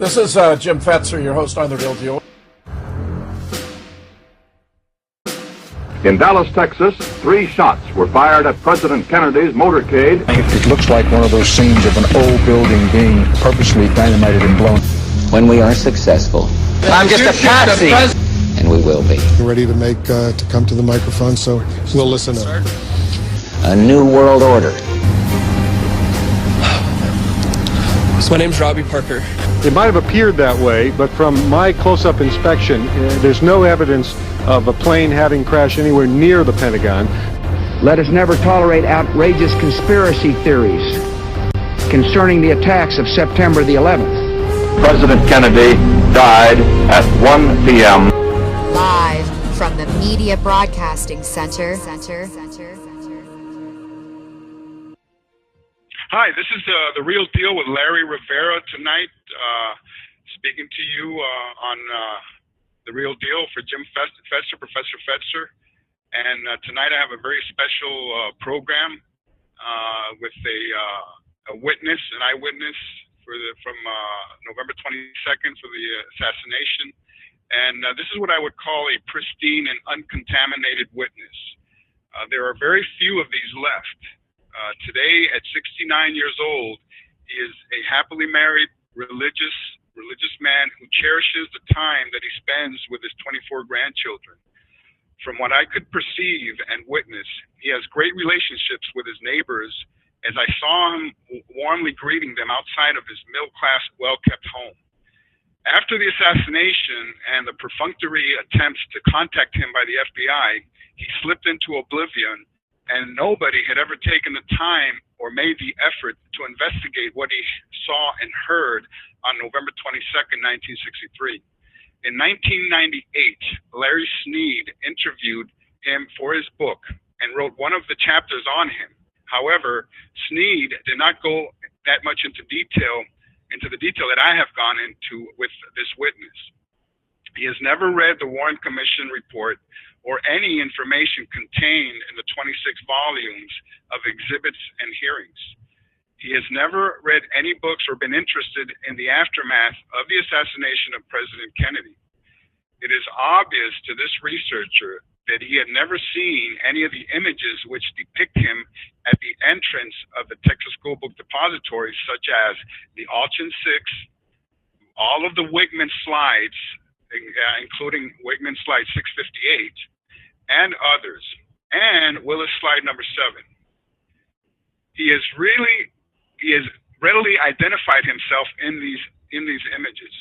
This is Jim Fetzer, your host on The Real Deal. In Dallas, Texas, 3 shots were fired at President Kennedy's motorcade. It looks like one of those scenes of an old building being purposely dynamited and blown. When we are successful, I'm just a patsy, and we will be. Ready to come to the microphone, so we'll listen up. A new world order. My name's Robbie Parker. It might have appeared that way, but from my close-up inspection, there's no evidence of a plane having crashed anywhere near the Pentagon. Let us never tolerate outrageous conspiracy theories concerning the attacks of September the 11th. President Kennedy died at 1 p.m. Live from the Media Broadcasting Center. Hi, this is The Real Deal with Larry Rivera tonight, speaking to you on The Real Deal for Jim Fetzer, Professor Fetzer. And tonight I have a very special program with a witness, an eyewitness from November 22nd for the assassination. And this is what I would call a pristine and uncontaminated witness. There are very few of these left. Today, at 69 years old, he is a happily married, religious man who cherishes the time that he spends with his 24 grandchildren. From what I could perceive and witness, he has great relationships with his neighbors, as I saw him warmly greeting them outside of his middle-class, well-kept home. After the assassination and the perfunctory attempts to contact him by the FBI, he slipped into oblivion, and nobody had ever taken the time or made the effort to investigate what he saw and heard on November 22nd, 1963. In 1998, Larry Sneed interviewed him for his book and wrote one of the chapters on him. However, Sneed did not go that much into the detail that I have gone into with this witness. He has never read the Warren Commission report or any information contained in the 26 volumes of exhibits and hearings. He has never read any books or been interested in the aftermath of the assassination of President Kennedy. It is obvious to this researcher that he had never seen any of the images which depict him at the entrance of the Texas School Book Depository, such as the Alchin 6, all of the Wigman slides, including Wigman slide 658, and others, and Willis slide number 7. He has readily identified himself in these images.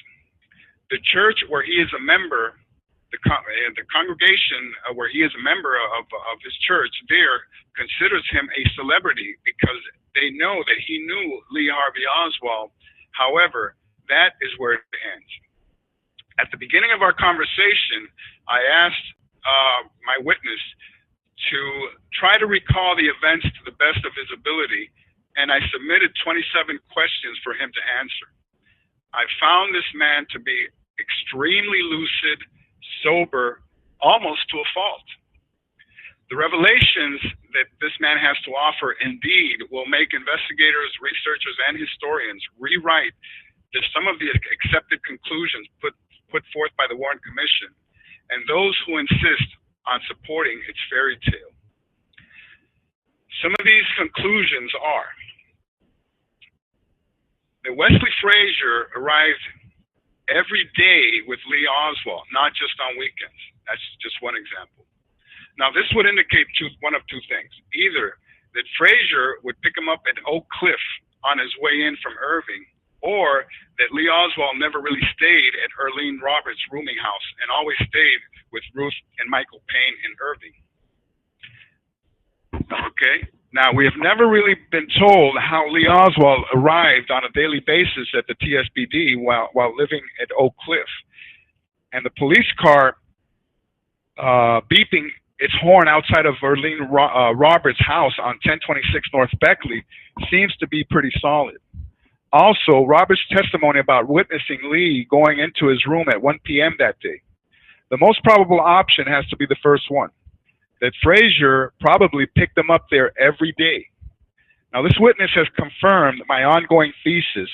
The church where he is a member, the congregation where he is a member of his church there considers him a celebrity because they know that he knew Lee Harvey Oswald. However, that is where it ends. At the beginning of our conversation, I asked my witness to try to recall the events to the best of his ability, and I submitted 27 questions for him to answer. I found this man to be extremely lucid, sober, almost to a fault. The revelations that this man has to offer indeed will make investigators, researchers, and historians rewrite some of the accepted conclusions put forth by the Warren Commission and those who insist on supporting its fairy tale. Some of these conclusions are that Wesley Frazier arrived every day with Lee Oswald, not just on weekends. That's just one example. Now, this would indicate one of two things. Either that Frazier would pick him up at Oak Cliff on his way in from Irving, or that Lee Oswald never really stayed at Earlene Roberts' rooming house and always stayed with Ruth and Michael Payne in Irving. Okay? Now, we have never really been told how Lee Oswald arrived on a daily basis at the TSBD while living at Oak Cliff. And the police car beeping its horn outside of Earlene Roberts' house on 1026 North Beckley seems to be pretty solid. Also, Roberts' testimony about witnessing Lee going into his room at 1 p.m. that day. The most probable option has to be the first one, that Frazier probably picked them up there every day. Now, this witness has confirmed my ongoing thesis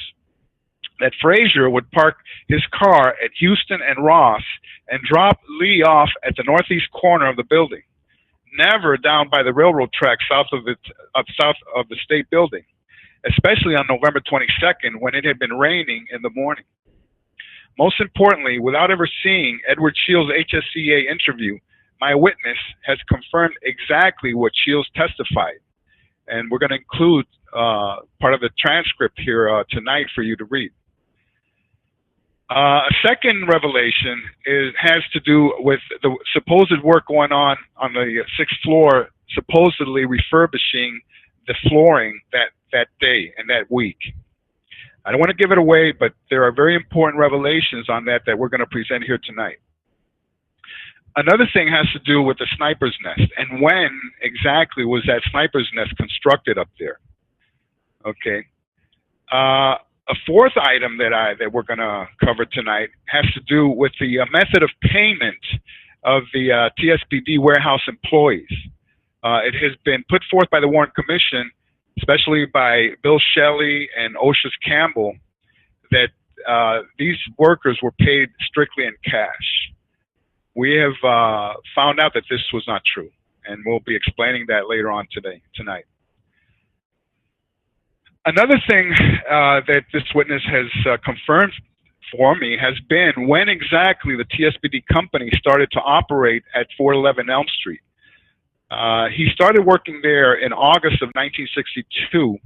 that Frazier would park his car at Houston and Ross and drop Lee off at the northeast corner of the building, never down by the railroad track south of the state building, especially on November 22nd when it had been raining in the morning. Most importantly, without ever seeing Edward Shields' HSCA interview, my witness has confirmed exactly what Shields testified. And we're going to include part of the transcript here tonight for you to read. A second revelation has to do with the supposed work going on the 6th floor, supposedly refurbishing the flooring that day and that week. I don't want to give it away, but there are very important revelations on that we're going to present here tonight. Another thing has to do with the sniper's nest, and when exactly was that sniper's nest constructed up there? Okay. A fourth item that we're going to cover tonight has to do with the method of payment of the TSPD warehouse employees. It has been put forth by the Warren Commission, especially by Bill Shelley and Oshus Campbell, that these workers were paid strictly in cash. We have found out that this was not true, and we'll be explaining that later on tonight. Another thing that this witness has confirmed for me has been when exactly the TSPD company started to operate at 411 Elm Street. He started working there in August of 1962,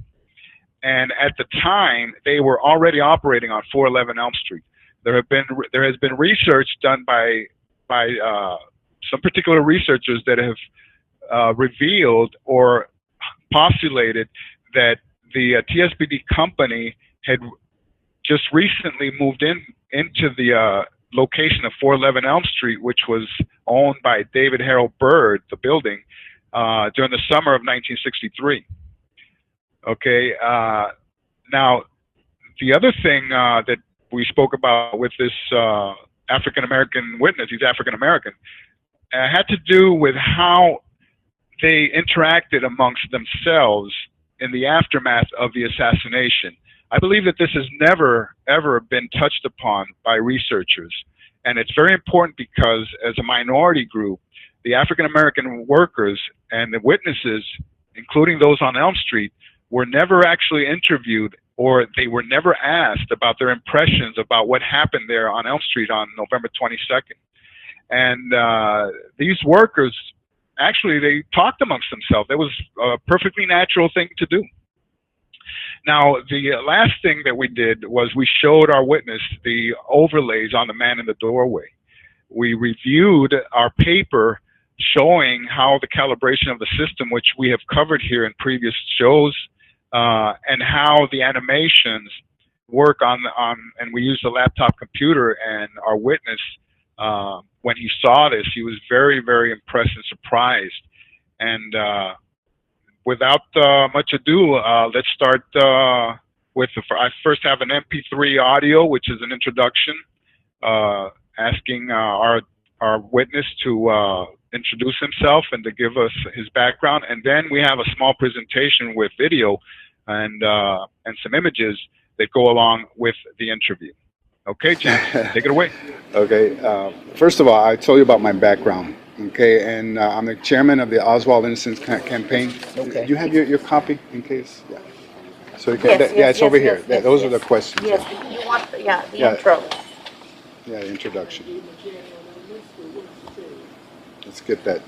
and at the time they were already operating on 411 Elm Street. There has been research done by some particular researchers that have revealed or postulated that the TSPD company had just recently moved into the location of 411 Elm Street, which was owned by David Harold Byrd, the building, during the summer of 1963. Okay. Now, the other thing that we spoke about with this African-American witness, he's African-American, had to do with how they interacted amongst themselves in the aftermath of the assassination. I believe that this has never, ever been touched upon by researchers. And it's very important because as a minority group, the African-American workers and the witnesses, including those on Elm Street, were never actually interviewed, or they were never asked about their impressions about what happened there on Elm Street on November 22nd. And these workers, actually, they talked amongst themselves. That was a perfectly natural thing to do. Now, the last thing that we did was we showed our witness the overlays on the man in the doorway. We reviewed our paper showing how the calibration of the system, which we have covered here in previous shows, and how the animations work and we used a laptop computer, and our witness, when he saw this, he was very, very impressed and surprised. And without much ado, let's start with I first have an MP3 audio, which is an introduction, asking our witness to introduce himself and to give us his background. And then we have a small presentation with video and some images that go along with the interview. Okay, James, take it away. Okay, first of all, I told you about my background, okay, and I'm the chairman of the Oswald Innocence Campaign. Okay. Do you have your copy in case? Yeah. So you can, it's over here. Those are the questions. Yes, you want the intro. Yeah, the introduction. Let's get that.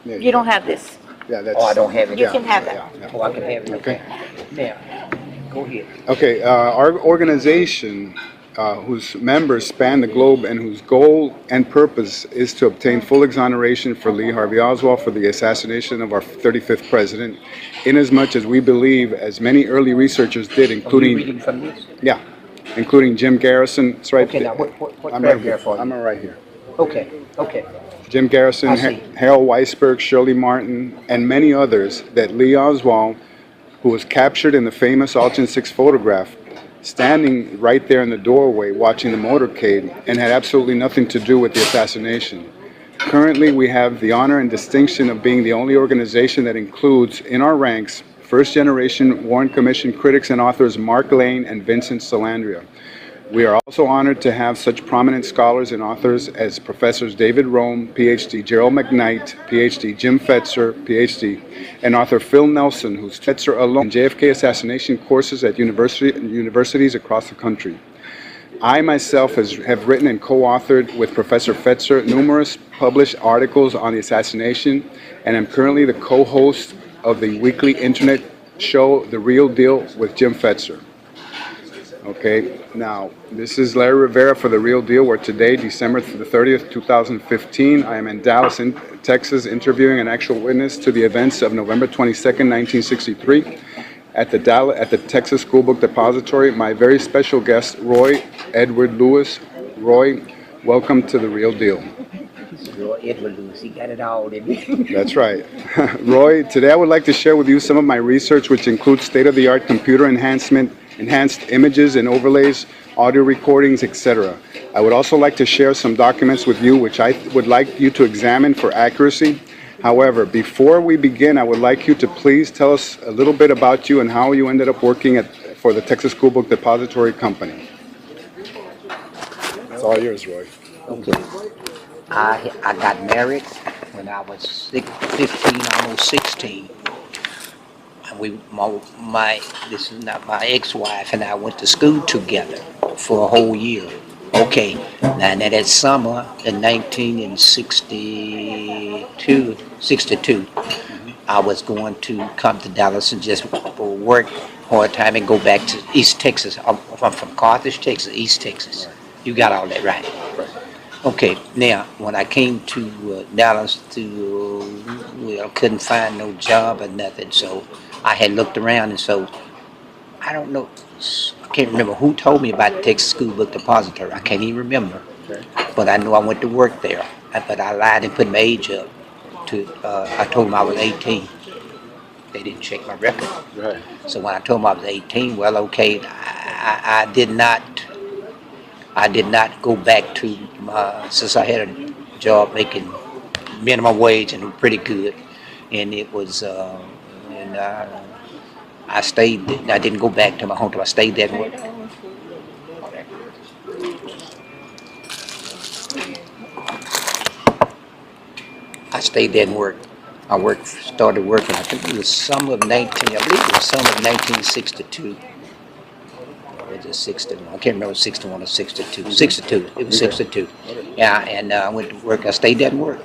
Yeah, you don't have this. Yeah, that's. Oh, I don't have it. You can have that. Yeah. Oh, I can have it. Okay. Now, go ahead. Okay, our organization, whose members span the globe and whose goal and purpose is to obtain full exoneration for Lee Harvey Oswald for the assassination of our 35th president, inasmuch as we believe, as many early researchers did, including. Are you reading from this? Yeah, including Jim Garrison. It's right. Okay, now what paragraph are you? I'm right here. Okay, okay. Jim Garrison, Harold Weisberg, Shirley Martin, and many others, that Lee Oswald, who was captured in the famous Alton 6 photograph, standing right there in the doorway watching the motorcade, and had absolutely nothing to do with the assassination. Currently, we have the honor and distinction of being the only organization that includes in our ranks first-generation Warren Commission critics and authors Mark Lane and Vincent Salandria. We are also honored to have such prominent scholars and authors as Professors David Rome, PhD, Gerald McKnight, PhD, Jim Fetzer, PhD, and author Phil Nelson, who's Fetzer alone in JFK assassination courses at universities across the country. I myself have written and co-authored with Professor Fetzer numerous published articles on the assassination, and am currently the co-host of the weekly internet show The Real Deal with Jim Fetzer. Okay, now this is Larry Rivera for The Real Deal, where today, December the 30th, 2015, I am in Dallas, Texas, interviewing an actual witness to the events of November 22nd, 1963, at the Texas School Book Depository. My very special guest, Roy Edward Lewis. Roy, welcome to The Real Deal. Roy Edward Lewis, he got it all, didn't he? That's right. Roy, today I would like to share with you some of my research, which includes state-of-the-art computer enhanced images and overlays, audio recordings, etc. I would also like to share some documents with you which I would like you to examine for accuracy. However, before we begin, I would like you to please tell us a little bit about you and how you ended up working for the Texas School Book Depository Company. It's all yours, Roy. Okay. I got married when I was 15, almost 16. This is not my ex-wife, and I went to school together for a whole year. Okay, now that summer in 1962, I was going to come to Dallas and just work hard time and go back to East Texas. I'm from Carthage, Texas, East Texas. You got all that right. Okay, now when I came to Dallas couldn't find no job or nothing, so I had looked around, and so I don't know, I can't remember who told me about the Texas School Book Depository. I can't even remember, but I know I went to work there. But I lied and put my age up. I told them I was 18. They didn't check my record. Right. So when I told them I was 18, well, okay, I did not go back to since I had a job making minimum wage and pretty good, and it was. I stayed. I didn't go back to my hometown. I stayed there and worked. I stayed there and worked. Started working. I think it was summer of 1962. Or was it 61? I can't remember 61 or 62. 62. It was 62. Yeah, and I went to work. I stayed there and worked.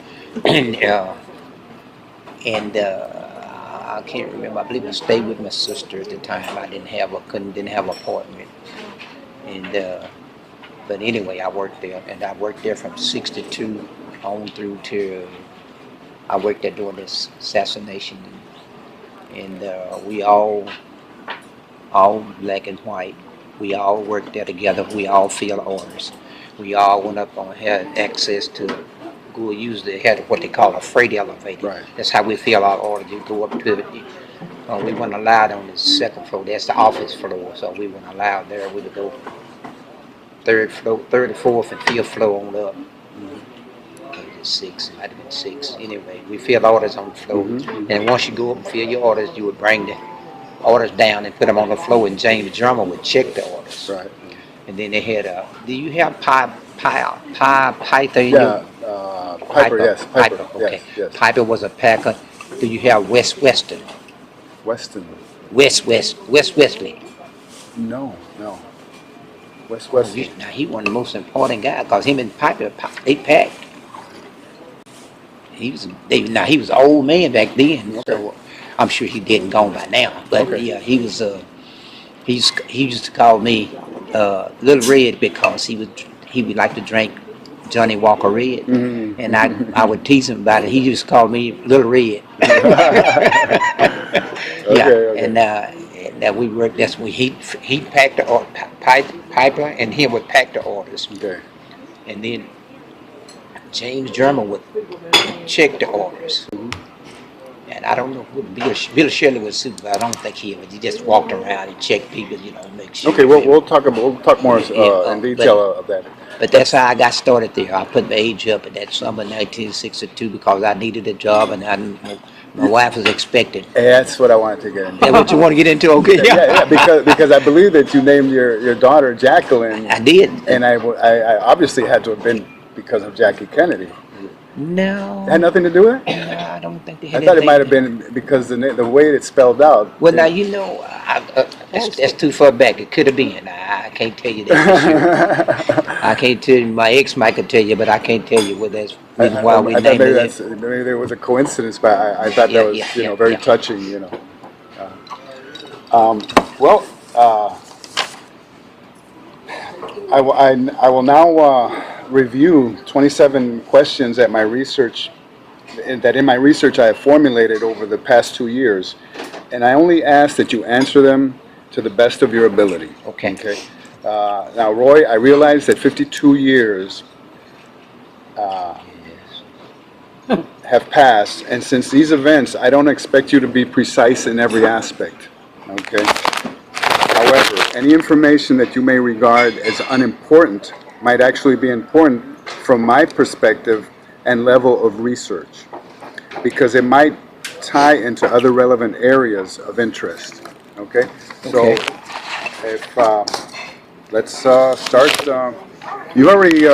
I can't remember. I believe I stayed with my sister at the time. I didn't have an apartment. And but anyway, I worked there, and I worked there from 62 on through to I worked there during this assassination, and we all black and white. We all worked there together. We all filled orders. We all went up on had access to. Usually had what they call a freight elevator. Right. That's how we fill our orders. You go up to it. We weren't allowed on the second floor. That's the office floor. So we weren't allowed there. We would go third, fourth, and fifth floor on up. Six, it might have been 6. Anyway, we fill orders on the floor. And once you go up and fill your orders, you would bring the orders down and put them on the floor, and James Drummer would check the orders. Right. And then they had do you have Python? Yeah. Piper, yes. Piper, okay. Yes. Piper was a packer. Do you have Western? Weston. Wesley. No. Wesley. Now he was the most important guy because him and Piper they packed. He was an old man back then, so I'm sure he dead and gone by now. But yeah, he was. He used to call me Little Red because he would like to drink Johnny Walker Red, and I would tease him about it. He used to call me Little Red. And we worked. That's when he packed the Piper, and he would pack the orders. Okay. And then James German would check the orders. And I don't know what Bill Shirley was supervisor. I don't think he just walked around and checked people, make sure. Okay, we'll talk more in detail of that. But that's how I got started there. I put my age up at that summer 1962 because I needed a job, and My wife was expected. That's what I wanted to get into. That's what you want to get into? Okay. Yeah, because I believe that you named your daughter Jacqueline. I did. And I obviously had to have been because of Jackie Kennedy. No. It had nothing to do with it? No, I don't think they had I thought it anything might have been because the way it's spelled out. Well, now, you know, that's too far back. It could have been. I can't tell you that for sure. I can't tell you. My ex might could tell you, but I can't tell you what that's why we named it. Maybe there was a coincidence, but I thought that was very touching. I will now review 27 questions that in my research I have formulated over the past 2 years, and I only ask that you answer them to the best of your ability. Okay. Now, Roy, I realize that 52 years have passed, and since these events, I don't expect you to be precise in every aspect. Okay. However, any information that you may regard as unimportant might actually be important from my perspective and level of research, because it might tie into other relevant areas of interest. Okay? So, if let's start. You've already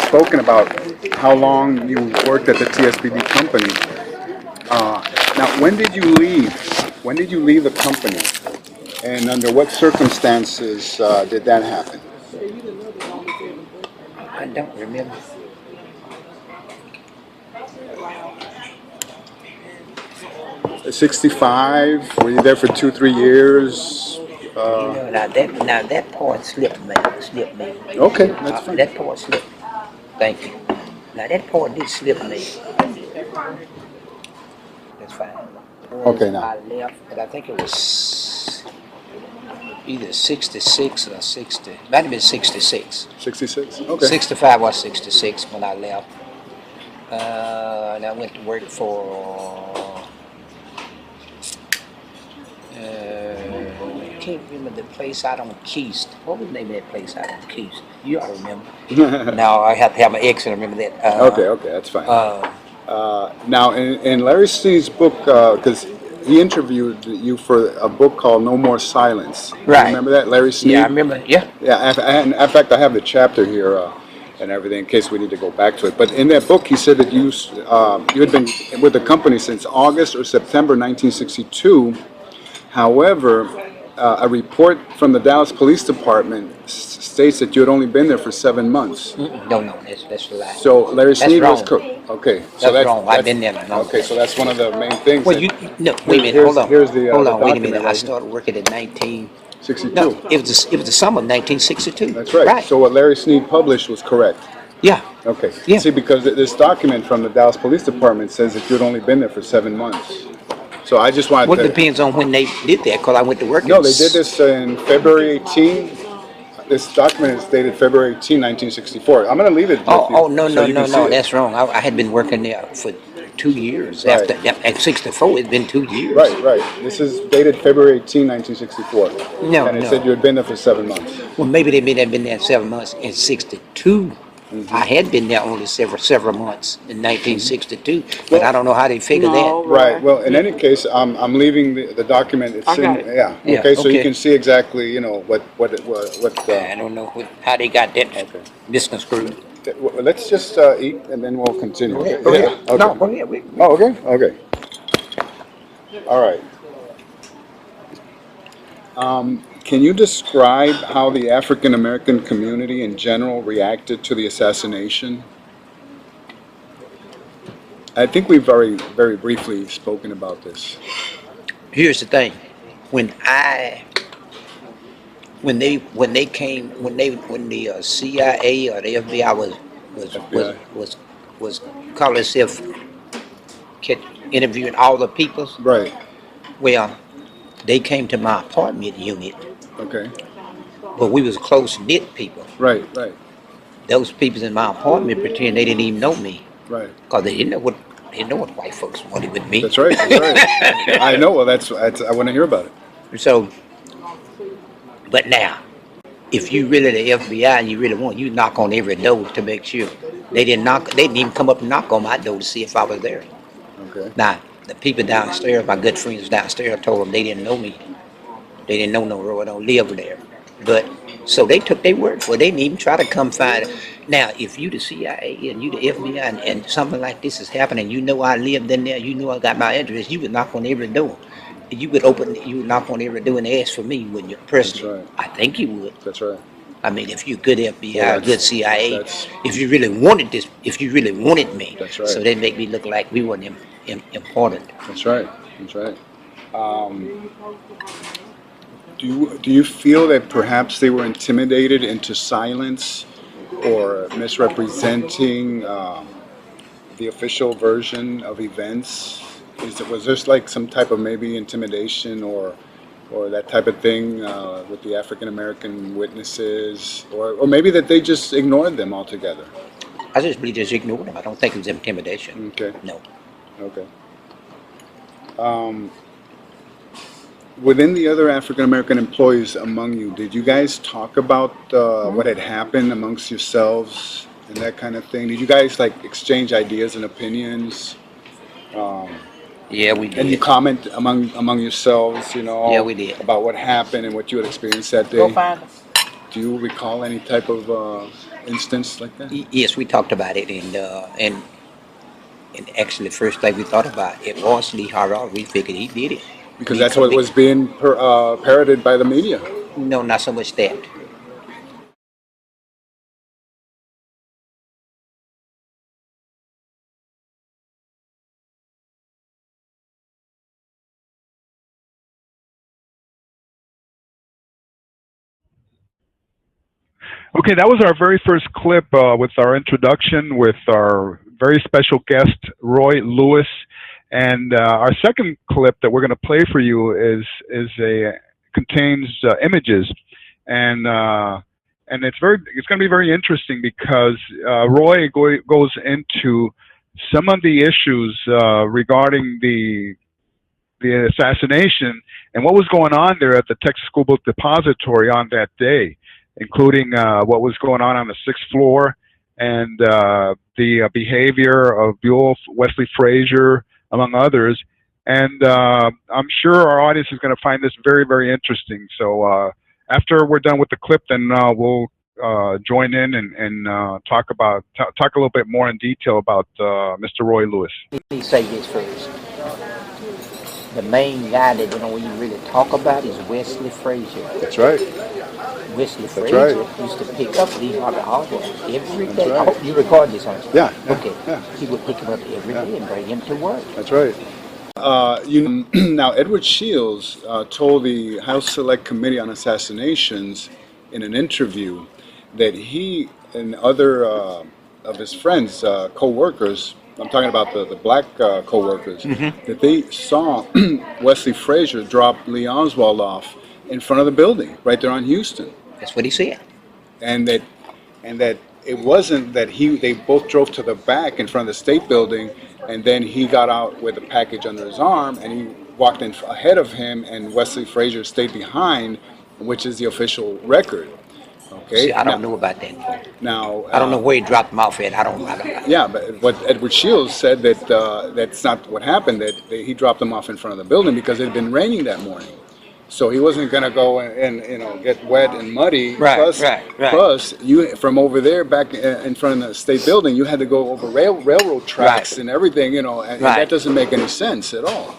spoken about how long you worked at the TSBD company. Now, when did you leave? When did you leave the company? And under what circumstances did that happen? I don't remember. '65. Were you there for 2-3 years? Now that part slipped me. Okay, that's fine. That part slipped. Thank you. Now that part did slip me. That's fine. Okay, now. I left, but I think it was either 66 or 60. Might have been 66. 66? Okay. 65 or 66 when I left. And I went to work for... I can't remember the place out on Keast. What was the name of that place out on Keast? You ought to remember. Now I have to have my ex and remember that. Okay, that's fine. Now, in Larry Sneed's book, because he interviewed you for a book called No More Silence. Right. Remember that, Larry Sneed? Yeah, I remember. Yeah. Yeah. In fact, I have the chapter here and everything in case we need to go back to it. But in that book, he said that you had been with the company since August or September 1962. However, a report from the Dallas Police Department states that you had only been there for 7 months. No, that's a lie. So Larry Sneed was correct. Okay, so that's wrong. I've been there. No. Okay, so that's one of the main things. Well, wait a minute. Hold on. Here's the hold on. Wait a document minute. I right started working in 62. No, it was the summer of 1962. That's right. So what Larry Sneed published was correct. Yeah. Okay. Yeah. See, because this document from the Dallas Police Department says that you had only been there for 7 months. So I just wanted to... Well, it depends on when they did that, because I went to work. No, they did this in February 18. This document is dated February 18, 1964. I'm going to leave it. No, that's wrong. I had been working there for 2 years. Right. At 64, it's been 2 years. Right. This is dated February 18, 1964. No, and it said you had been there for 7 months. Well, maybe they may have been there 7 months in 62. I had been there only several months in 1962, but I don't know how they figured that. Right. Well, in any case, I'm leaving the document. It's Yeah. Okay. So you can see exactly, what. I don't know how they got that business screwed. Let's just eat and then we'll continue. Okay. Okay. No, go ahead. Oh, okay. Okay. All right. Can you describe how the African American community in general reacted to the assassination? I think we've already very briefly spoken about this. Here's the thing: when the CIA or the FBI was calling itself interviewing all the peoples. Right. Well, they came to my apartment unit. Okay. But we was close-knit people. Right. Those people in my apartment pretend they didn't even know me. Right. Because they didn't know what white folks wanted with me. That's right. I know. Well, I want to hear about it. So, but now, if you really the FBI and you really want, you knock on every door to make sure. They didn't even come up and knock on my door to see if I was there. Okay. Now, the people downstairs, my good friends downstairs, told them they didn't know me. They didn't know no Roy, don't live there. But so they took their word for it. They didn't even try to come find it. Now, if you the CIA and you the FBI and something like this is happening, you know I lived in there, you know I got my address, you would knock on every door. You would knock on every door and ask for me, wouldn't you? Personally, That's right. I think you would. That's right. I mean, if you're good FBI, Well, good CIA, if you really wanted this, if you really wanted me, That's right. so they make me look like we weren't important. That's right. That's right. Do you feel that perhaps they were intimidated into silence or misrepresenting the official version of events? Was there like some type of maybe intimidation or that type of thing with the African American witnesses, or maybe that they just ignored them altogether? I just really just ignored them. I don't think it was intimidation. Okay. No. Okay. Within the other African American employees among you, did you guys talk about what had happened amongst yourselves and that kind of thing? Did you guys like exchange ideas and opinions? Yeah, we did. And you comment among yourselves, you know? Yeah, we did. About what happened and what you had experienced that day? Go find us. Do you recall any type of instance like that? Yes, we talked about it, and actually, the first thing we thought about it was Lee Harvey. We figured he did it. Because that's what was being parroted by the media. No, not so much that. Okay, that was our very first clip with our introduction with our very special guest, Roy Lewis. And our second clip that we're going to play for you contains images, and it's going to be very interesting because Roy goes into some of the issues regarding the assassination and what was going on there at the Texas School Book Depository on that day, including what was going on the 6th floor and the behavior of Buell, Wesley Frazier, among others. And I'm sure our audience is going to find this very, very interesting. So after we're done with the clip, then we'll join in and talk a little bit more in detail about Mr. Roy Lewis. Let me say this first. The main guy that we don't even really talk about is Wesley Frazier. That's right. Wesley Frazier used to pick up Lee Harvey Oswald every day. I hope you record this, aren't you? Yeah. Okay. Yeah. He would pick him up every day and bring him to work. That's right. Now, Edward Shields told the House Select Committee on Assassinations in an interview that he and other of his friends, co-workers, I'm talking about the black co-workers, that they saw Wesley Frazier drop Lee Oswald off in front of the building right there on Houston. That's what he said. And that it wasn't that they both drove to the back in front of the State Building, and then he got out with a package under his arm and he walked in ahead of him, and Wesley Frazier stayed behind, which is the official record. Okay. See, I don't know about that. Now I don't know where he dropped him off at. I don't. Yeah, but what Edward Shields said that that's not what happened. That he dropped him off in front of the building because it had been raining that morning, so he wasn't going to go and get wet and muddy. Right. Plus, you from over there back in front of the State Building, you had to go over railroad tracks and everything. And that doesn't make any sense at all.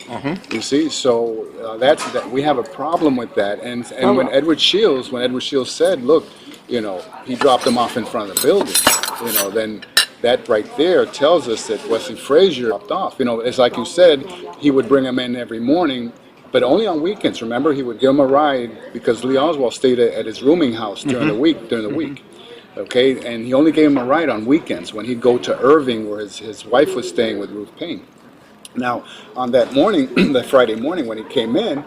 You see, so that we have a problem with that. And when Edward Shields said, look, he dropped him off in front of the building, then that right there tells us that Wesley Frazier dropped off. It's like you said, he would bring him in every morning, but only on weekends. Remember, he would give him a ride because Lee Oswald stayed at his rooming house during the week. Okay, and he only gave him a ride on weekends when he'd go to Irving, where his wife was staying with Ruth Payne. Now, on that morning, that Friday morning when he came in,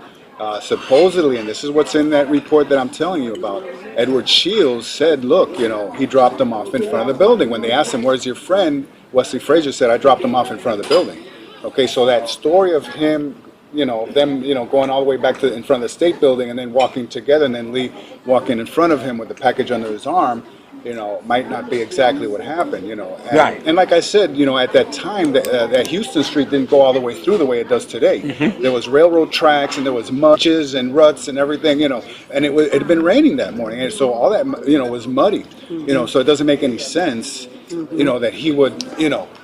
supposedly, and this is what's in that report that I'm telling you about, Edward Shields said, look, he dropped him off in front of the building. When they asked him, where's your friend? Wesley Frazier said, I dropped him off in front of the building. Okay, so that story of him them, going all the way back to in front of the State Building and then walking together, and then Lee walking in front of him with the package under his arm, might not be exactly what happened, Right. And like I said, at that time, that Houston Street didn't go all the way through the way it does today. There was railroad tracks, and there was muches and ruts and everything, and it had been raining that morning, and so all that, was muddy, so it doesn't make any sense, that he would,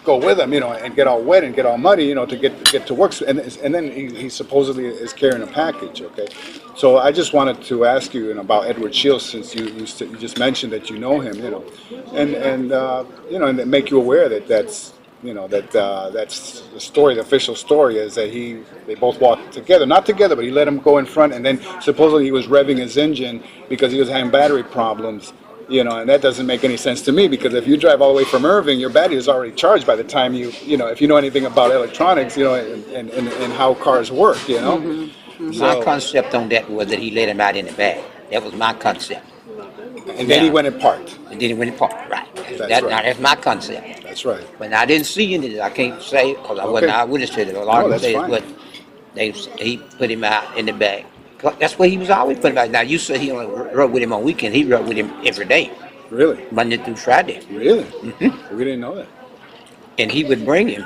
go with him, and get all wet and get all muddy, to get to work, and then he supposedly is carrying a package, okay? So I just wanted to ask you, about Edward Shields, since you just mentioned that you know him, and make you aware that that's the story. The official story is that they both walked together, not together, but he let him go in front, and then supposedly he was revving his engine because he was having battery problems. And that doesn't make any sense to me, because if you drive all the way from Irving, your battery is already charged by the time if you know anything about electronics, and how cars work, My concept on that was that he let him out in the back. That was my concept. And then he went and parked. And then he went and parked, right. Right. Now, that's my concept. That's right. But I didn't see any. I can't say, because I wasn't eyewitness to it. A lot of them but he put him out in the back. That's where he was always putting him out. Now, you said he only rode with him on weekend. He rode with him every day. Really? Monday through Friday. Really? Mm-hmm. We didn't know that. And he would bring him.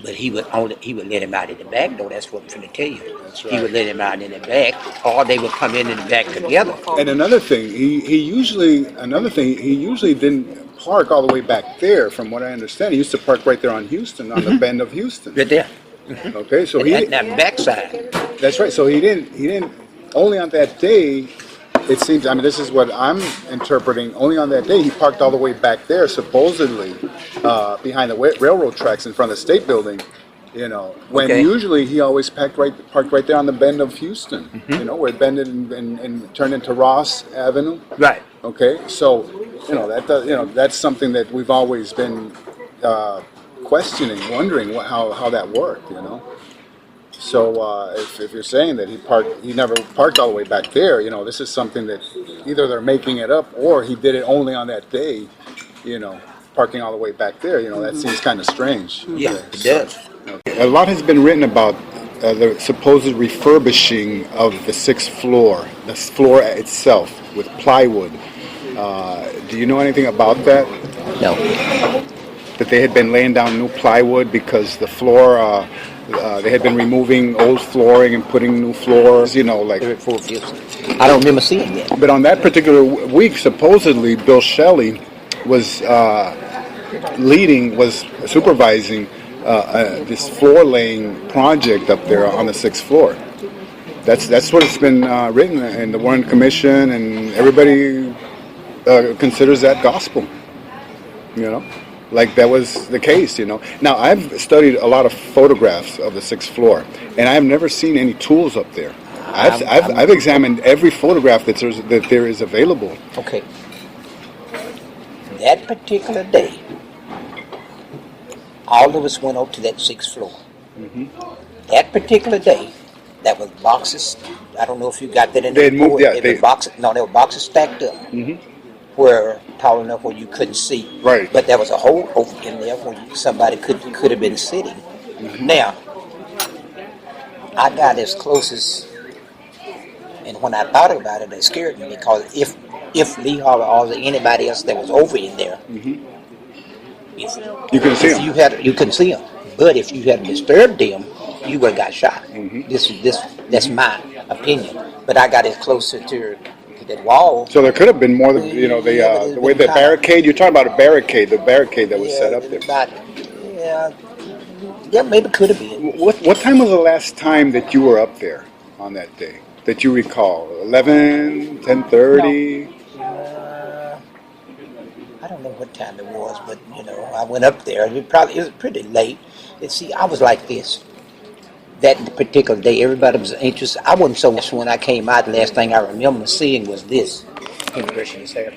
But he would let him out in the back, though. That's what I'm going to tell you. That's right. He would let him out in the back, or they would come in the back together. And another thing, he usually didn't park all the way back there. From what I understand, he used to park right there on Houston, on the bend of Houston. Right there. Okay, so that backside. That's right. So he didn't only on that day. It seems. I mean, this is what I'm interpreting. Only on that day, he parked all the way back there, supposedly behind the railroad tracks in front of the State Building. When usually he always parked right there on the bend of Houston. Where it bended and turned into Ross Avenue. Right. Okay. So that's something that we've always been questioning, wondering how that worked. So if you're saying that he never parked all the way back there, this is something that either they're making it up or he did it only on that day, parking all the way back there. That seems kind of strange. Yeah, it does. Okay. A lot has been written about the supposed refurbishing of the 6th floor, the floor itself with plywood. Do you know anything about that? No. That they had been laying down new plywood because the floor. They had been removing old flooring and putting new floors, I don't remember seeing that. But on that particular week, supposedly, Bill Shelley was supervising this floor laying project up there on the 6th floor. That's what it's been written in the Warren Commission, and everybody considers that gospel, Like that was the case, Now, I've studied a lot of photographs of the 6th floor, and I've never seen any tools up there. I've examined every photograph that there is available. Okay. That particular day, all of us went up to that 6th floor. That particular day, that was boxes. I don't know if you got that in the report. There were boxes stacked up. Were tall enough where you couldn't see. Right. But there was a hole open in there where somebody could have been sitting. Now, I got as close as, and when I thought about it, it scared me, because if Lee Harvey or anybody else that was over in there, you couldn't see them. You couldn't see them. But if you had disturbed them, you would have got shot. That's my opinion. But I got as close to that wall. So there could have been more than, the way the barricade, you're talking about the barricade that was set up there. Yeah, maybe could have been. What time was the last time that you were up there on that day, that you recall? 11, 10:30? No. I don't know what time it was, but, I went up there. It was pretty late. And see, I was like this. That particular day, everybody was interested. I wasn't so much when I came out. The last thing I remember seeing was this impression is there.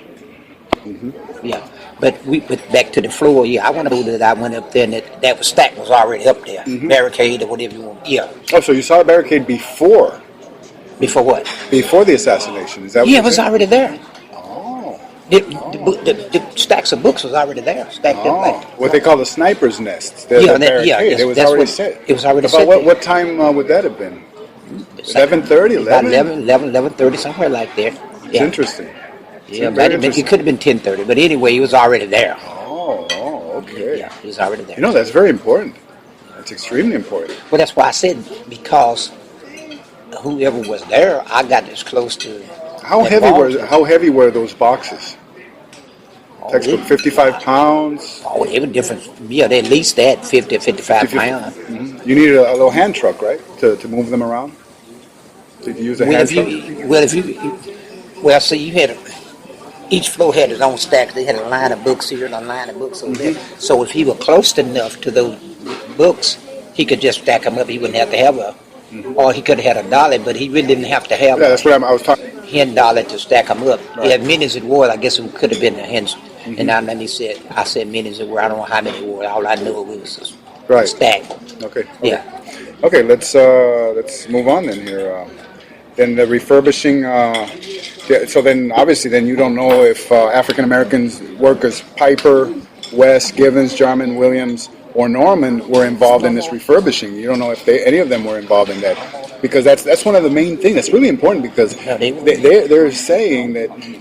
Yeah, but we went back to the floor. Yeah, I want to know that I went up there and that stack was already up there, barricade or whatever you want. Yeah. Oh, so you saw a barricade before? Before what? Before the assassination. Is that? Yeah, it was already there. Oh. The stacks of books was already there, stacked up like. What they call the sniper's nests. It was already set. It was already set. About what time would that have been? 11:30, 11:30, somewhere like there. It's interesting. Yeah, it could have been 10:30, but anyway, it was already there. Oh, okay. Yeah, it was already there. You know, that's very important. That's extremely important. Well, that's why I said, because whoever was there, I got as close to. How heavy were those boxes? Textbook, 55 pounds. Oh, they were different. Yeah, they at least that 50 or 55 pounds. Mm-hmm. You needed a little hand truck, right, to move them around? Did you use a hand truck? See, you had each floor had its own stacks. They had a line of books here and a line of books over there. So if he were close enough to those books, he could just stack them up. He wouldn't have to have or he could have had a dolly, but he really didn't have to have. Yeah, that's what I was talking. Hand dolly to stack them up. Right. As many as it was, I guess it could have been a hand. And then I said many as it were. I don't know how many were. All I know it was a stack. Okay. Yeah. Okay, let's move on then here. Then the refurbishing. So then obviously then you don't know if African Americans workers Piper, West, Givens, Jarman, Williams, or Norman were involved in this refurbishing. You don't know if any of them were involved in that, because that's one of the main things. That's really important, because they're saying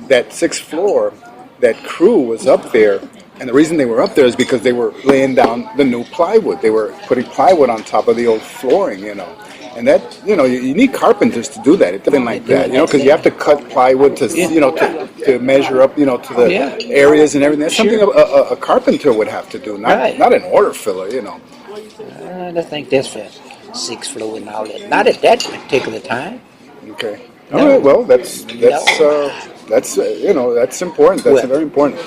that sixth floor, that crew was up there, and the reason they were up there is because they were laying down the new plywood. They were putting plywood on top of the old flooring, and that, you need carpenters to do that. It's nothing like that, because you have to cut plywood to to measure up, to the areas and everything. That's something a carpenter would have to do, not an order filler, I think that's for sixth floor and all that. Not at that particular time. Okay. All right. Well, that's important. That's very important.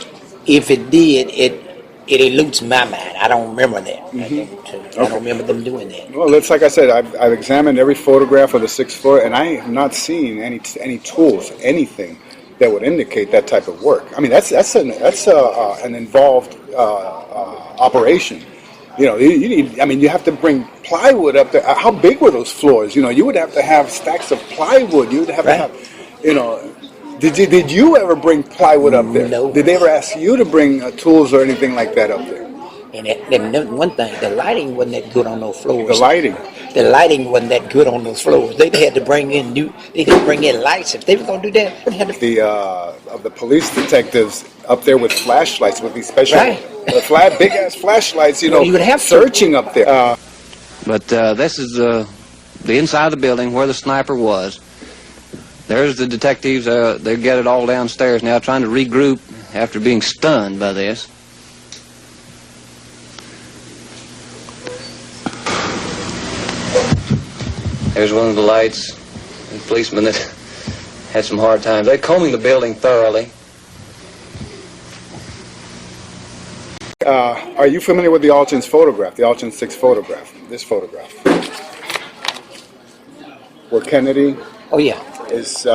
If it did, it eludes my mind. I don't remember that. I don't remember them doing that. Well, it's like I said. I've examined every photograph of the sixth floor, and I have not seen any tools, anything that would indicate that type of work. I mean, that's an involved operation. You need. I mean, you have to bring plywood up there. How big were those floors? You would have to have stacks of plywood. You would have to have, Did you ever bring plywood up there? No. Did they ever ask you to bring tools or anything like that up there? And one thing, the lighting wasn't that good on those floors. The lighting wasn't that good on those floors. They had to bring in lights. If they were going to do that, they had to. Of the police detectives up there with flashlights, with these special big ass flashlights, you would have searching up there. But this is the inside of the building where the sniper was. There's the detectives. They get it all downstairs now, trying to regroup after being stunned by this. There's one of the lights. The policemen that had some hard times. They're combing the building thoroughly. Are you familiar with the Alton's photograph, the Alton 6 photograph, this photograph? Where Kennedy is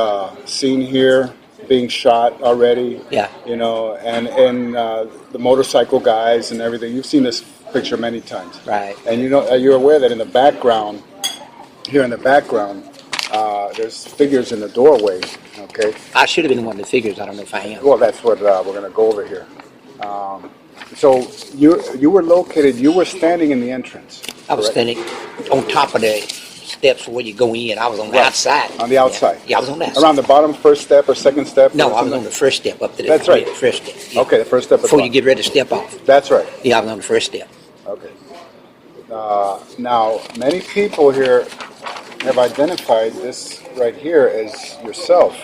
seen here being shot already. Yeah. And the motorcycle guys and everything. You've seen this picture many times. Right. And you're aware that in the background, here in the background, there's figures in the doorway, okay? I should have been one of the figures. I don't know if I am. Well, that's what we're going to go over here. So you were located, you were standing in the entrance. I was standing on top of the steps where you go in. I was on the outside. On the outside? Yeah, I was on the outside. Around the bottom first step or second step? No, I was on the first step up to the That's right. First step. Yeah. Okay, the first step. Before you get ready to step off. That's right. Yeah, I was on the first step. Okay. Now, many people here have identified this right here as yourself.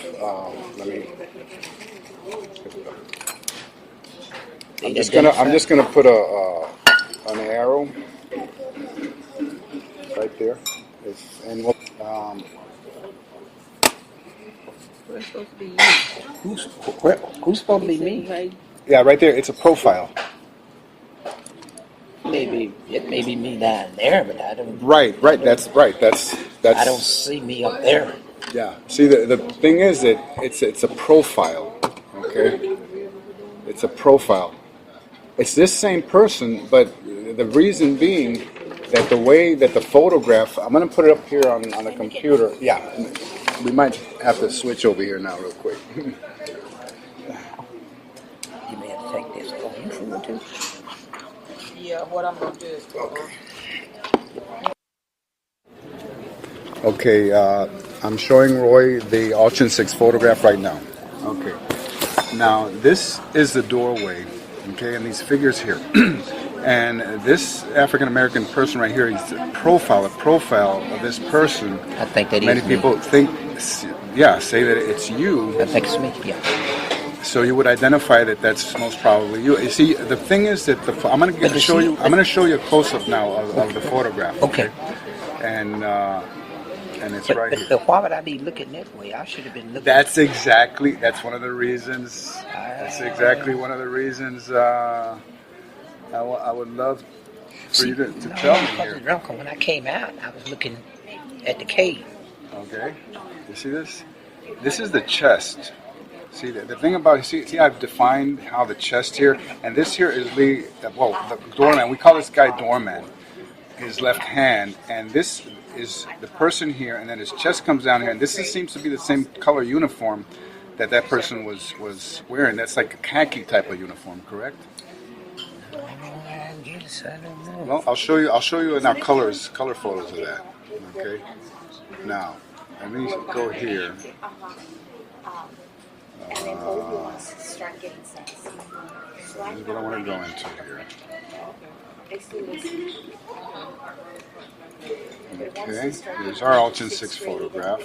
I'm just gonna put an arrow right there, and We're supposed to be you. Who's supposed to be me? Yeah, right there. It's a profile. Maybe it may be me down there, but I don't. Right. That's right. That's. I don't see me up there. Yeah. See, the thing is that it's a profile. Okay. It's a profile. It's this same person, but the reason being that the way that the photograph. I'm going to put it up here on the computer. Yeah. We might have to switch over here now, real quick. Yeah, what I'm going to do is Okay, I'm showing Roy the Auction 6 photograph right now. Okay. Now, this is the doorway, okay, and these figures here. And this African-American person right here, he's a profile of this person. I think that many is people me. think, yeah, say that it's you. I think it's me, yeah. So you would identify that that's most probably you. You see, the thing is that I'm going to show you. I'm going to show you a close-up now of the photograph. Okay. And it's right here. But why would I be looking that way? I should have been looking. That's one of the reasons. That's exactly one of the reasons. I would love for you to tell me here. When I came out, I was looking at the cave. Okay. You see this? This is the chest. See, the thing about, see, I've defined how the chest here, and this here is the doorman. We call this guy doorman, his left hand, and this is the person here, and then his chest comes down here, and this seems to be the same color uniform that person was wearing. That's like a khaki type of uniform, correct? I guess, I don't know. Well, I'll show you now color photos of that. Okay. Now, let me go here. This is what I want to go into here. Okay, here's our Auction 6 photograph.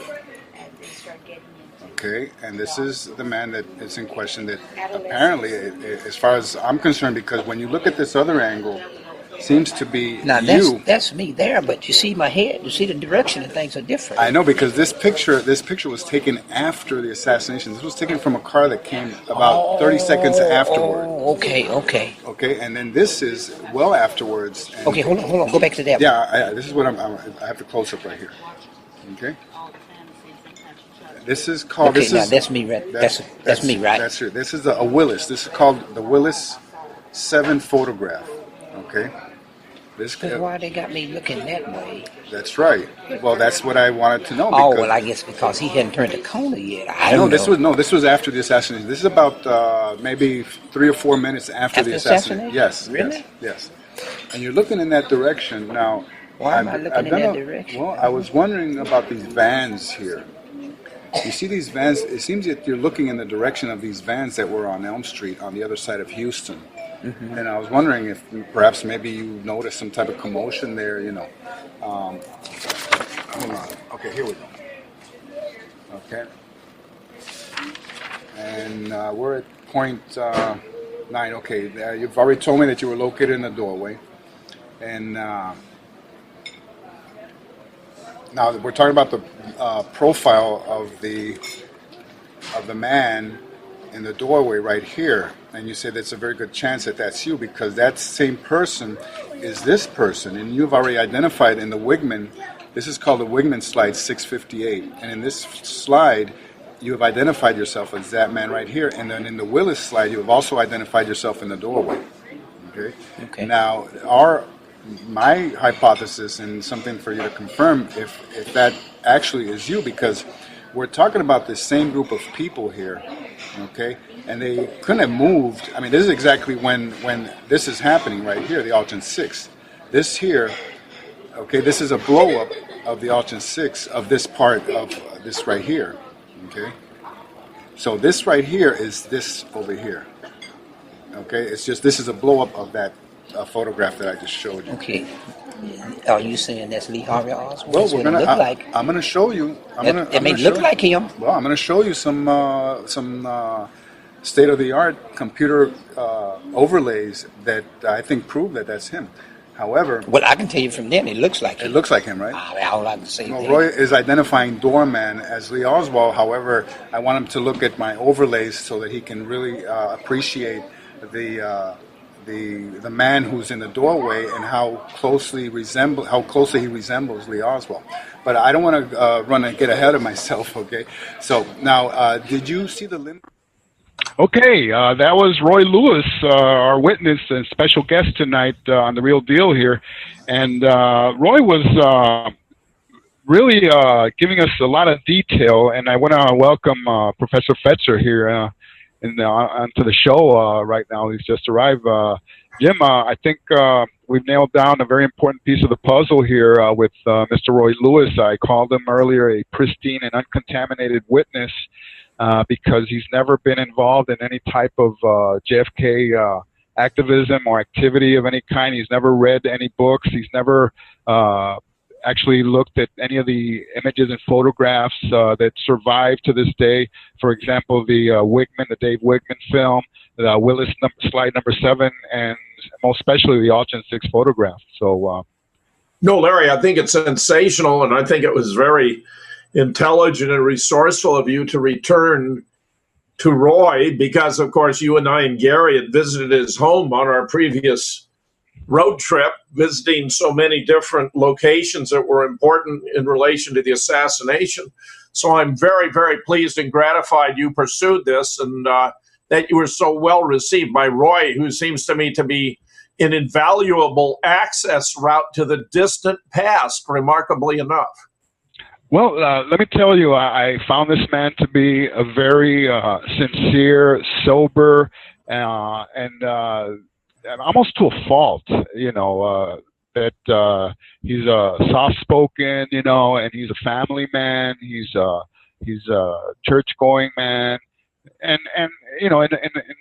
Okay, and this is the man that is in question that apparently, as far as I'm concerned, because when you look at this other angle, seems to be now you. That's me there, but you see my head, you see the direction and things are different. I know, because this picture was taken after the assassination. This was taken from a car that came about 30 seconds afterward. Okay. Okay, and then this is well afterwards. And okay, hold on, go back to that. Yeah, this is what I have the close up right here. Okay. This is called. Okay, now that's me, right? That's me, right? That's it. This is a Willis. This is called the Willis 7 photograph. Okay. But why they got me looking that way? That's right. Well, that's what I wanted to know. I guess because he hadn't turned the corner yet. I don't know. This was after the assassination. This is about maybe 3 or 4 minutes after the assassination. Yes. Really? Yes. And you're looking in that direction now. Why am I looking in that direction? Well, I was wondering about these vans here. You see these vans? It seems that you're looking in the direction of these vans that were on Elm Street on the other side of Houston. Mm-hmm. And I was wondering if perhaps maybe you noticed some type of commotion there, hold on. Okay, here we go. Okay. And we're at point 9. Okay, you've already told me that you were located in the doorway. And now we're talking about the profile of the man in the doorway right here, and you say that's a very good chance that that's you, because that same person is this person, and you've already identified in the Wigman. This is called the Wigman slide 658, and in this slide you have identified yourself as that man right here, and then in the Willis slide you have also identified yourself in the doorway. Okay. Now my hypothesis, and something for you to confirm if that actually is you, because we're talking about the same group of people here, okay? And they couldn't have moved. I mean, this is exactly when this is happening right here, the Auction 6. This here, okay, this is a blow-up of the Auction 6 of this part of this right here, okay? So this right here is this over here, okay? It's just, this is a blow-up of that photograph that I just showed you. Okay. Are you saying that's Lee Harvey Oswald? Well, I'm gonna show you. It may look like him. Well, I'm gonna show you some state-of-the-art computer overlays that I think prove that that's him. However, well, I can tell you from them, it looks like him. It looks like him, right? All I can say. Well, Roy is identifying doorman as Lee Oswald. However, I want him to look at my overlays so that he can really appreciate the man who's in the doorway and how closely he resembles Lee Oswald. But I don't want to run and get ahead of myself. Okay. So now, did you see the limit? Okay, that was Roy Lewis, our witness and special guest tonight on The Real Deal here. And Roy was really giving us a lot of detail, and I want to welcome Professor Fetzer here onto the show right now. He's just arrived. Jim, I think we've nailed down a very important piece of the puzzle here with Mr. Roy Lewis. I called him earlier a pristine and uncontaminated witness because he's never been involved in any type of JFK activism or activity of any kind. He's never read any books. He's never actually looked at any of the images and photographs that survive to this day. For example, the Dave Wigman film, the Willis slide number 7, and most especially the Altgen 6 photograph. So, no, Larry, I think it's sensational, and I think it was very intelligent and resourceful of you to return to Roy, because, of course, you and I and Gary had visited his home on our previous road trip, visiting so many different locations that were important in relation to the assassination. So I'm very, very pleased and gratified you pursued this, and that you were so well received by Roy, who seems to me to be an invaluable access route to the distant past, remarkably enough. Well, let me tell you, I found this man to be a very sincere, sober, and almost to a fault, that he's soft-spoken, and he's a family man. He's a church-going man, and in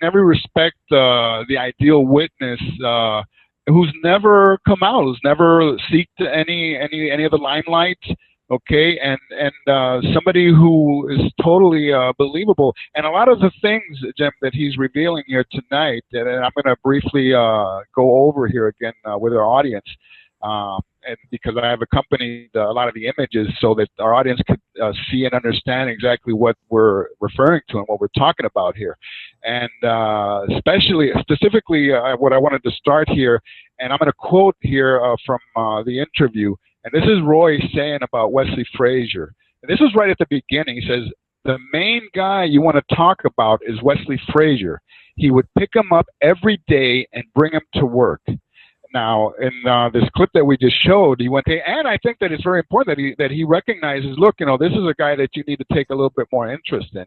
every respect, the ideal witness who's never come out, who's never seeked any of the limelight. Okay, and somebody who is totally believable. And a lot of the things, Jim, that he's revealing here tonight, and I'm going to briefly go over here again with our audience, and because I have accompanied a lot of the images so that our audience could see and understand exactly what we're referring to and what we're talking about here. And specifically, what I wanted to start here, and I'm going to quote here from the interview. And this is Roy saying about Wesley Frazier. And this is right at the beginning. He says, the main guy you want to talk about is Wesley Frazier. He would pick him up every day and bring him to work. Now, in this clip that we just showed, he went, and I think that it's very important that he recognizes, look, this is a guy that you need to take a little bit more interest in,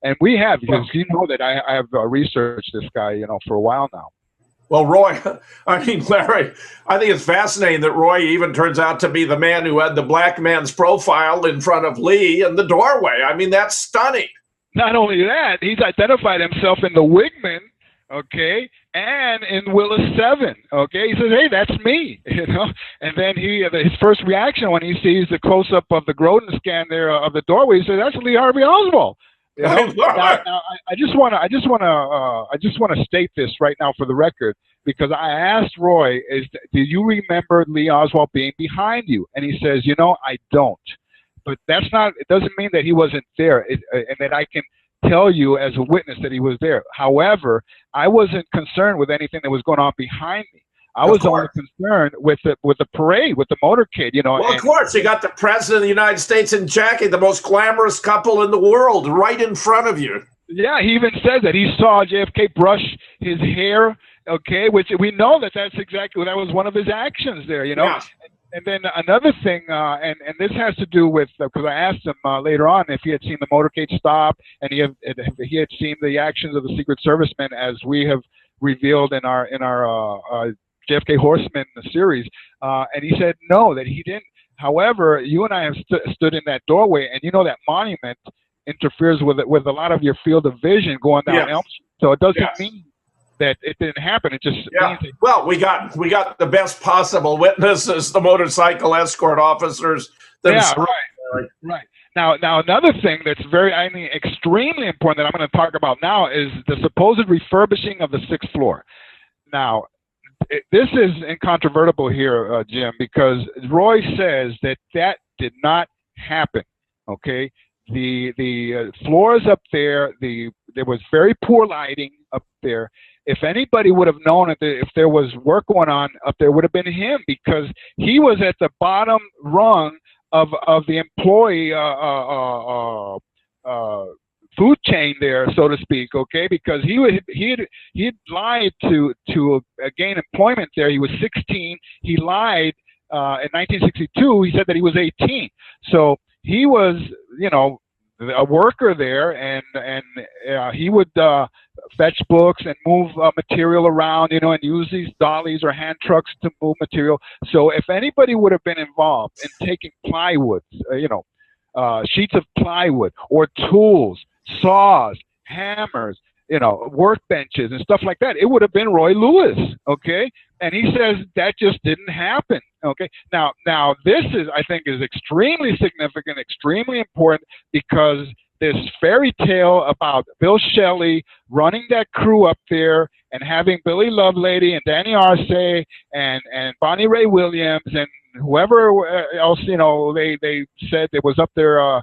And we have, because you know that I have researched this guy, for a while now. Well, Larry, I think it's fascinating that Roy even turns out to be the man who had the black man's profile in front of Lee in the doorway. I mean, that's stunning. Not only that, he's identified himself in the Wigman, okay, and in Willis 7, okay. He says, hey, that's me, And then his first reaction when he sees the close-up of the Grodin scan there of the doorway, he says, that's Lee Harvey Oswald. Now, I just want to state this right now for the record, because I asked Roy, do you remember Lee Oswald being behind you? And he says, I don't. But it doesn't mean that he wasn't there, and that I can tell you as a witness that he was there. However, I wasn't concerned with anything that was going on behind me. I was only concerned with the parade, with the motorcade, Well, of course, you got the President of the United States and Jackie, the most glamorous couple in the world, right in front of you. Yeah, he even says that he saw JFK brush his hair, okay, which we know that that was one of his actions there, Yeah. And then another thing, and this has to do with, because I asked him later on if he had seen the motorcade stop, and he had seen the actions of the Secret Servicemen, as we have revealed in our JFK Horseman series, and he said no, that he didn't. However, you and I have stood in that doorway, and that monument interferes with a lot of your field of vision going down Elm Street. So it doesn't mean that it didn't happen. It just means well, we got the best possible witnesses, the motorcycle escort officers. Yeah, right. Now another thing that's extremely important that I'm going to talk about now is the supposed refurbishing of the 6th floor. Now, this is incontrovertible here, Jim, because Roy says that did not happen. Okay, the floors up there, there was very poor lighting up there. If anybody would have known if there was work going on up there, it would have been him, because he was at the bottom rung of the employee food chain there, so to speak, okay? Because he had lied to gain employment there. He was 16. He lied in 1962. He said that he was 18. So he was, a worker there, and he would fetch books and move material around, and use these dollies or hand trucks to move material. So if anybody would have been involved in taking plywood, sheets of plywood or tools, saws, hammers, workbenches and stuff like that, it would have been Roy Lewis, okay? And he says that just didn't happen, okay? Now this I think is extremely significant, extremely important, because this fairy tale about Bill Shelley running that crew up there and having Billy Lovelady and Danny Arce and Bonnie Ray Williams and whoever else, they said it was up there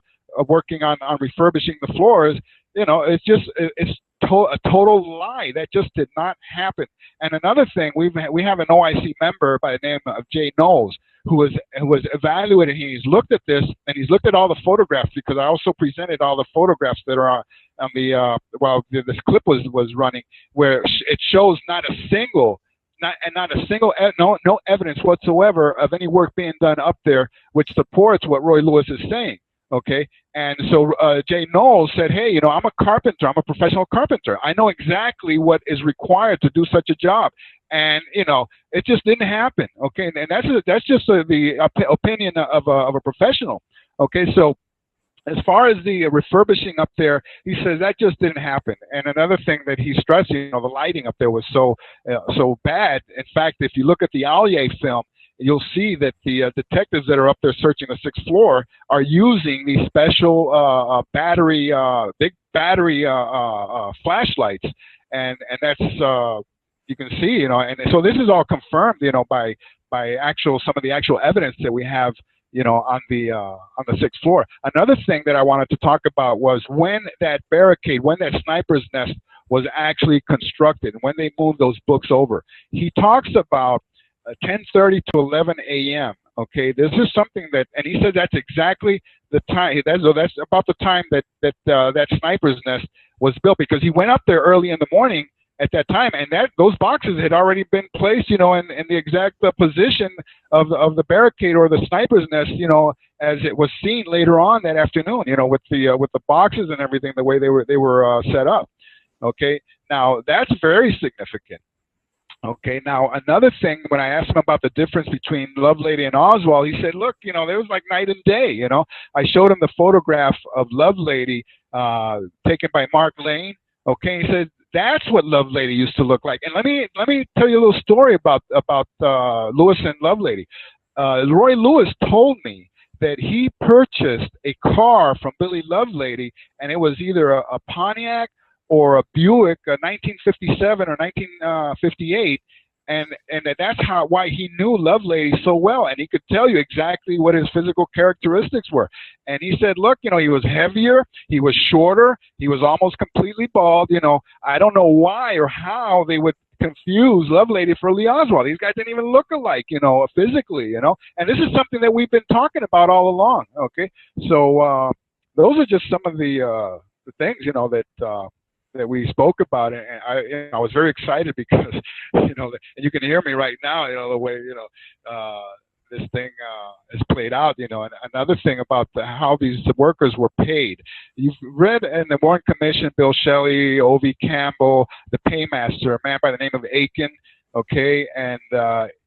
working on refurbishing the floors. It's a total lie. That just did not happen. And another thing, we have an OIC member by the name of Jay Knowles who was evaluated. He's looked at this, and he's looked at all the photographs, because I also presented all the photographs that are on the while this clip was running, where it shows no evidence whatsoever of any work being done up there, which supports what Roy Lewis is saying. Okay, and so Jay Knowles said, "Hey, I'm a carpenter. I'm a professional carpenter. I know exactly what is required to do such a job." And it just didn't happen. Okay, and that's just the opinion of a professional. Okay, so as far as the refurbishing up there, he says that just didn't happen. And another thing that he's stressing, the lighting up there was so bad. In fact, if you look at the Allier film, you'll see that the detectives that are up there searching the 6th floor are using these special big battery flashlights, and that's you can see, and so this is all confirmed, by some of the actual evidence that we have, on the 6th floor. Another thing that I wanted to talk about was when that sniper's nest was actually constructed, when they moved those books over. He talks about 10:30 to 11 a.m. Okay, this is something that, and he said that's exactly the time. That's about the time that sniper's nest was built, because he went up there early in the morning at that time, and those boxes had already been placed, in the exact position of the barricade or the sniper's nest, as it was seen later on that afternoon, with the boxes and everything, the way they were set up. Okay, now that's very significant. Okay, now another thing, when I asked him about the difference between Lovelady and Oswald, he said, look, there was like night and day, I showed him the photograph of Lovelady taken by Mark Lane. Okay, he said, that's what Lovelady used to look like. And let me tell you a little story about Lewis and Lovelady. Roy Lewis told me that he purchased a car from Billy Lovelady, and it was either a Pontiac or a Buick, 1957 or 1958, and that's why he knew Lovelady so well, and he could tell you exactly what his physical characteristics were. And he said, look, he was heavier, he was shorter, he was almost completely bald. I don't know why or how they would confuse Lovelady for Lee Oswald. These guys didn't even look alike, physically, and this is something that we've been talking about all along. Okay, so those are just some of the things, that we spoke about, and I was very excited because, and you can hear me right now, the way, this thing is played out, and another thing about how these workers were paid. You've read in the Warren Commission, Bill Shelley, O.V. Campbell, the paymaster, a man by the name of Aiken, okay, and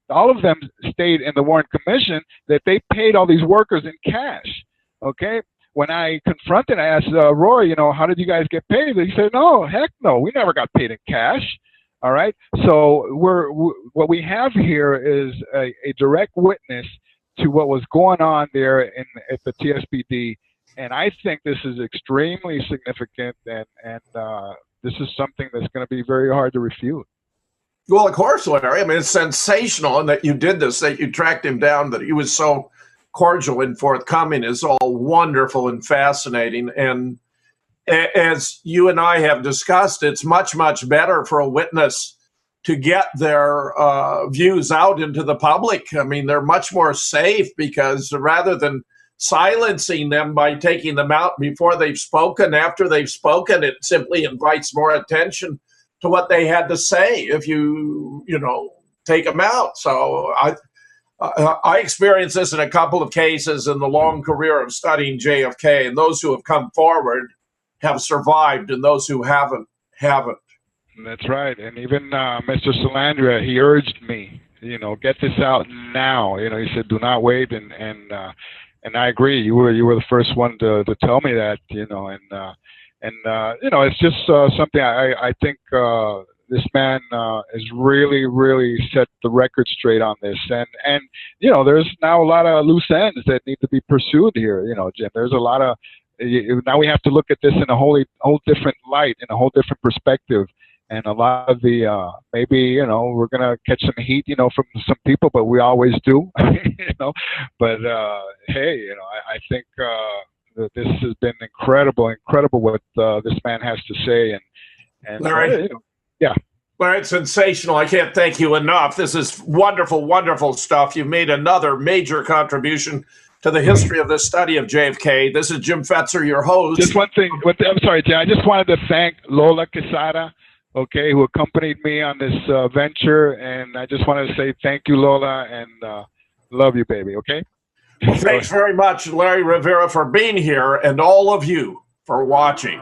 all of them stated in the Warren Commission that they paid all these workers in cash, okay. When I confronted, I asked Roy, how did you guys get paid? He said, no, heck no, we never got paid in cash. All right. So what we have here is a direct witness to what was going on there at the TSPD, and I think this is extremely significant, and this is something that's going to be very hard to refute. Well, of course, Larry. I mean, it's sensational that you did this, that you tracked him down, that he was so cordial and forthcoming is all wonderful and fascinating. And as you and I have discussed, it's much, much better for a witness to get their views out into the public. I mean, they're much more safe, because rather than silencing them by taking them out before they've spoken, after they've spoken, it simply invites more attention to what they had to say if you take them out. So I experienced this in a couple of cases in the long career of studying JFK, and those who have come forward have survived, and those who haven't. That's right. And even Mr. Salandra, he urged me, get this out now. He said, do not wait. And I agree. You were the first one to tell me that, it's just something I think this man has really, really set the record straight on this. And there's now a lot of loose ends that need to be pursued here, Jim. There's a lot of, now we have to look at this in a whole different light, in a whole different perspective. And a lot of the, maybe, we're going to catch some heat, from some people, but we always do, But, hey, I think that this has been incredible what this man has to say. And Larry, yeah. Larry, it's sensational. I can't thank you enough. This is wonderful, wonderful stuff. You've made another major contribution to the history of this study of JFK. This is Jim Fetzer, your host. Just one thing. I'm sorry, Jim. I just wanted to thank Lola Quesada, who accompanied me on this venture. And I just wanted to say thank you, Lola, and love you, baby, okay? Well, thanks very much, Larry Rivera, for being here, and all of you for watching.